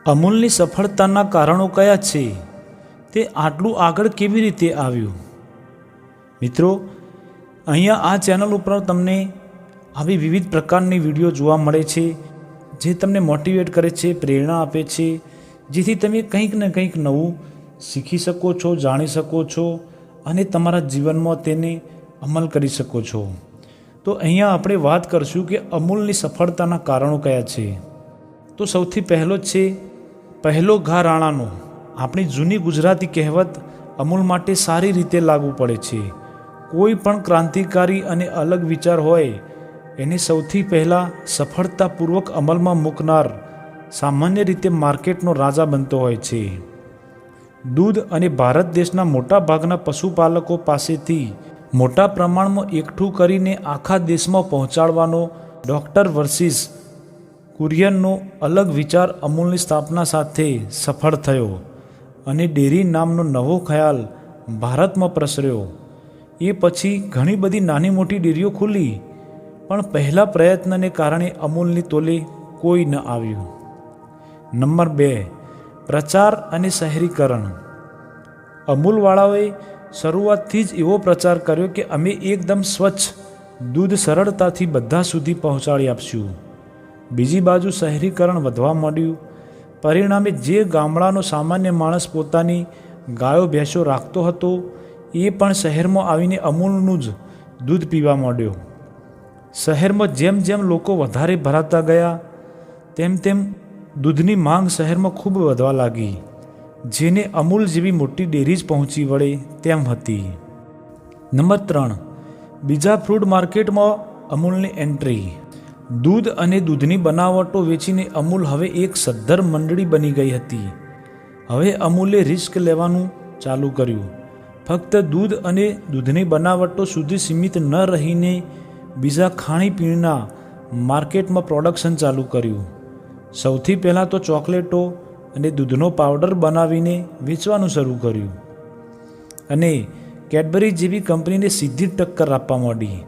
અમૂલની સફળતાના કારણો કયા છે? તે આટલું આગળ કેવી રીતે આવ્યું? મિત્રો, અહીંયા આ ચેનલ ઉપર તમને આવી વિવિધ પ્રકારની વિડીયો જોવા મળે છે, જે તમને મોટિવેટ કરે છે, પ્રેરણા આપે છે, જેથી તમે કંઈક ને કંઈક નવું શીખી શકો છો, જાણી શકો છો અને તમારા જીવનમાં તેને અમલ કરી શકો છો. તો અહીંયા આપણે વાત કરશું કે અમૂલની સફળતાના કારણો કયા છે. તો સૌથી પહેલો છે પહેલો ઘા રાણાનો. આપણી જૂની ગુજરાતી કહેવત અમૂલ માટે સારી રીતે લાગુ પડે છે. કોઈ પણ ક્રાંતિકારી અને અલગ વિચાર હોય એને સૌથી પહેલાં સફળતાપૂર્વક અમલમાં મૂકનાર સામાન્ય રીતે માર્કેટનો રાજા બનતો હોય છે. દૂધ અને ભારત દેશના મોટા ભાગના પશુપાલકો પાસેથી મોટા પ્રમાણમાં એકઠું કરીને આખા દેશમાં પહોંચાડવાનો ડૉક્ટર વર્સિસ કુરિયનનો અલગ વિચાર અમૂલની સ્થાપના સાથે સફળ થયો અને ડેરી નામનો નવો ખ્યાલ ભારતમાં પ્રસર્યો. એ પછી ઘણી બધી નાની મોટી ડેરીઓ ખુલી, પણ પહેલા પ્રયત્નને કારણે અમૂલની તોલે કોઈ ન આવ્યું. નંબર 2, પ્રચાર અને શહેરીકરણ. અમૂલવાળાઓએ શરૂઆતથી જ એવો પ્રચાર કર્યો કે અમે એકદમ સ્વચ્છ દૂધ સરળતાથી બધા સુધી પહોંચાડી આપશું. બીજી બાજુ શહેરીકરણ વધવા માંડ્યું. પરિણામે જે ગામડાનો સામાન્ય માણસ પોતાની ગાયો ભેંસો રાખતો હતો એ પણ શહેરમાં આવીને અમૂલનું જ દૂધ પીવા માંડ્યો. શહેરમાં જેમ જેમ લોકો વધારે ભરાતા ગયા તેમ તેમ દૂધની માંગ શહેરમાં ખૂબ વધવા લાગી, જેને અમૂલ જેવી મોટી ડેરી જ પહોંચી વળે તેમ હતી. નંબર 3, બીજા ફૂડ માર્કેટમાં અમૂલની એન્ટ્રી. દૂધ અને દૂધની બનાવટો વેચીને અમૂલ હવે એક સદ્ધર મંડળી બની ગઈ હતી. હવે અમૂલે રિસ્ક લેવાનું ચાલુ કર્યું. ફક્ત દૂધ અને દૂધની બનાવટો સુધી સીમિત ન રહીને બીજા ખાણીપીણીના માર્કેટમાં પ્રોડક્શન ચાલુ કર્યું. સૌથી પહેલાં તો ચોકલેટો અને દૂધનો પાવડર બનાવીને વેચવાનું શરૂ કર્યું અને કેડબરી જેવી કંપનીને સીધી ટક્કર આપવા માંડી.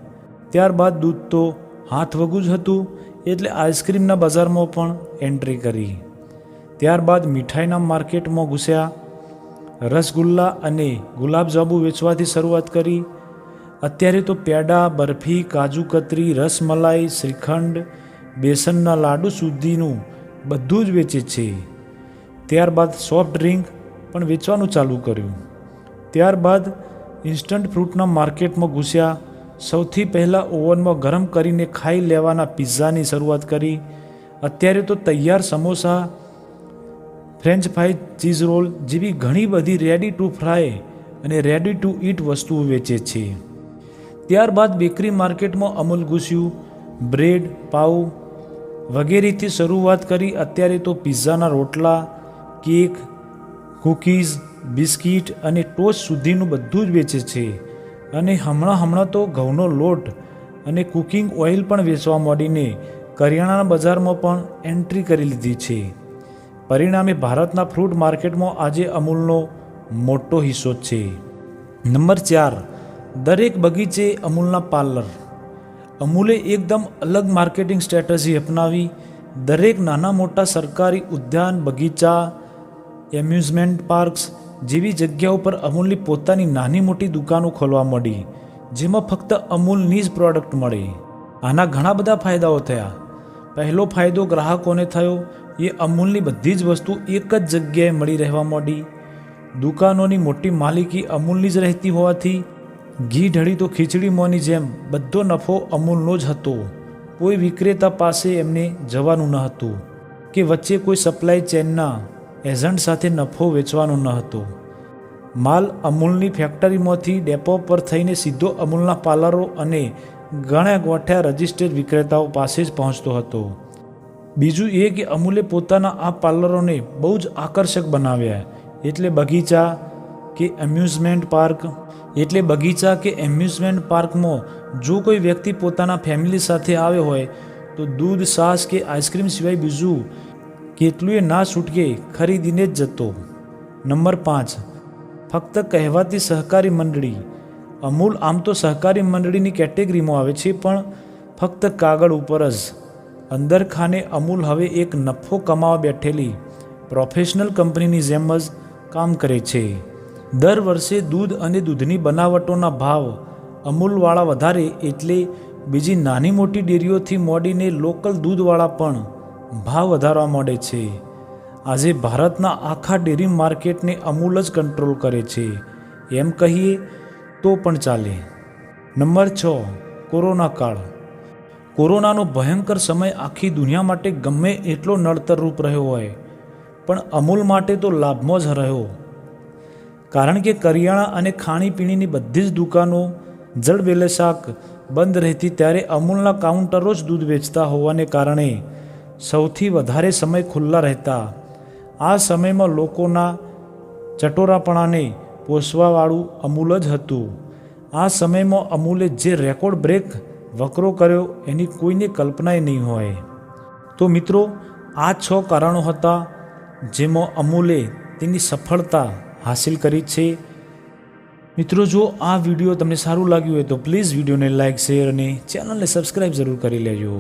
ત્યારબાદ દૂધ તો હાથ વગું જ હતું, એટલે આઈસ્ક્રીમના બજારમાં પણ એન્ટ્રી કરી. ત્યારબાદ મીઠાઈના માર્કેટમાં ઘૂસ્યા. રસગુલ્લા અને ગુલાબજાંબુ વેચવાથી શરૂઆત કરી. અત્યારે તો પેડા, બરફી, કાજુ કતરી, રસમલાઈ, શ્રીખંડ, બેસનના લાડુ સુધીનું બધું જ વેચે છે. ત્યારબાદ સોફ્ટ ડ્રિંક પણ વેચવાનું ચાલુ કર્યું. ત્યારબાદ ઇન્સ્ટન્ટ ફ્રૂટના માર્કેટમાં ઘૂસ્યા. સૌથી પહેલાં ઓવનમાં ગરમ કરીને ખાઈ લેવાના પિઝાની શરૂઆત કરી. અત્યારે તો તૈયાર samosa, French fry, cheese roll જેવી ઘણી બધી રેડી ટુ ફ્રાય અને રેડી ટુ ઈટ વસ્તુઓ વેચે છે. ત્યારબાદ બેકરી માર્કેટમાં અમૂલ ઘૂસ્યું. બ્રેડ, પાઉં વગેરેથી શરૂઆત કરી. અત્યારે તો પિઝાના રોટલા, કેક, કૂકીઝ, બિસ્કિટ અને ટોસ્ટ સુધીનું બધું જ વેચે છે. અને હમણાં તો ઘઉંનો લોટ અને કુકિંગ ઓઇલ પણ વેચવા માંડીને કરિયાણાના બજારમાં પણ એન્ટ્રી કરી લીધી છે. પરિણામે ભારતના ફ્રૂટ માર્કેટમાં આજે અમૂલનો મોટો હિસ્સો છે. નંબર 4, દરેક બગીચે અમૂલના પાર્લર. અમૂલે એકદમ અલગ માર્કેટિંગ સ્ટ્રેટેજી અપનાવી. દરેક નાના મોટા સરકારી ઉદ્યાન, બગીચા, એમ્યુઝમેન્ટ પાર્ક્સ જેવી જગ્યાઓ પર અમૂલની પોતાની નાની મોટી દુકાનો ખોલવા માંડી, જેમાં ફક્ત અમૂલની જ પ્રોડક્ટ મળે. આના ઘણા બધા ફાયદાઓ થયા. પહેલો ફાયદો ગ્રાહકોને થયો એ અમૂલની બધી જ વસ્તુ એક જ જગ્યાએ મળી રહેવા માંડી. દુકાનોની મોટી માલિકી અમૂલની જ રહેતી હોવાથી ઘી ઢળી તો ખીચડીમાંની જેમ બધો નફો અમૂલનો જ હતો. કોઈ વિક્રેતા પાસે એમને જવાનું ન હતું કે વચ્ચે કોઈ સપ્લાય ચેનના એજન્ટ સાથે નફો વેચવાનો ન હતો. માલ અમૂલની ફેક્ટરીમાંથી ડેપો પર થઈને સીધો અમૂલના પાર્લરો અને ગણ્યા ગોઠ્યા રજિસ્ટર્ડ વિક્રેતાઓ પાસે જ પહોંચતો હતો. બીજું એ કે અમૂલે પોતાના આ પાર્લરોને બહુ જ આકર્ષક બનાવ્યા. એટલે બગીચા કે એમ્યુઝમેન્ટ પાર્કમાં જો કોઈ વ્યક્તિ પોતાના ફેમિલી સાથે આવ્યો હોય તો દૂધ, છાશ કે આઈસ્ક્રીમ સિવાય બીજું કેટલુંય ના છૂટકે ખરીદીને જ જતો. નંબર 5, ફક્ત કહેવાતી સહકારી મંડળી. અમૂલ આમ તો સહકારી મંડળીની કેટેગરીમાં આવે છે, પણ ફક્ત કાગળ ઉપર જ. અંદર ખાને અમૂલ હવે એક નફો કમાવા બેઠેલી પ્રોફેશનલ કંપનીની જેમ જ કામ કરે છે. દર વર્ષે દૂધ અને દૂધની બનાવટોના ભાવ અમૂલવાળા વધારે એટલે બીજી નાની મોટી ડેરીઓથી મોડીને લોકલ દૂધવાળા પણ ભાવ વધારવા માંડે છે. આજે ભારતના આખા ડેરી માર્કેટને અમૂલ જ કંટ્રોલ કરે છે એમ કહીએ તો પણ ચાલે. નંબર 6, કોરોના કાળ. કોરોનાનો ભયંકર સમય આખી દુનિયા માટે ગમે એટલો નડતરરૂપ રહ્યો હોય પણ અમૂલ માટે તો લાભમાં જ રહ્યો. કારણ કે કરિયાણા અને ખાણીપીણીની બધી જ દુકાનો જડબેલેશાક બંધ રહેતી ત્યારે અમૂલના કાઉન્ટરો જ દૂધ વેચતા હોવાને કારણે સૌથી વધારે સમય ખુલ્લા રહેતા. આ સમયમાં લોકોના ચટોરાપણાને પોષવાવાળું અમૂલ જ હતું. આ સમયમાં અમૂલે જે રેકોર્ડ બ્રેક વકરો કર્યો એની કોઈને કલ્પનાય નહીં હોય. તો મિત્રો, આ 6 કારણો હતા જેમાં અમૂલે તેની સફળતા હાસિલ કરી છે. મિત્રો, જો આ વિડીયો તમને સારું લાગ્યું હોય તો પ્લીઝ વિડીયોને લાઇક, શેર અને ચેનલને સબસ્ક્રાઈબ જરૂર કરી લેજો.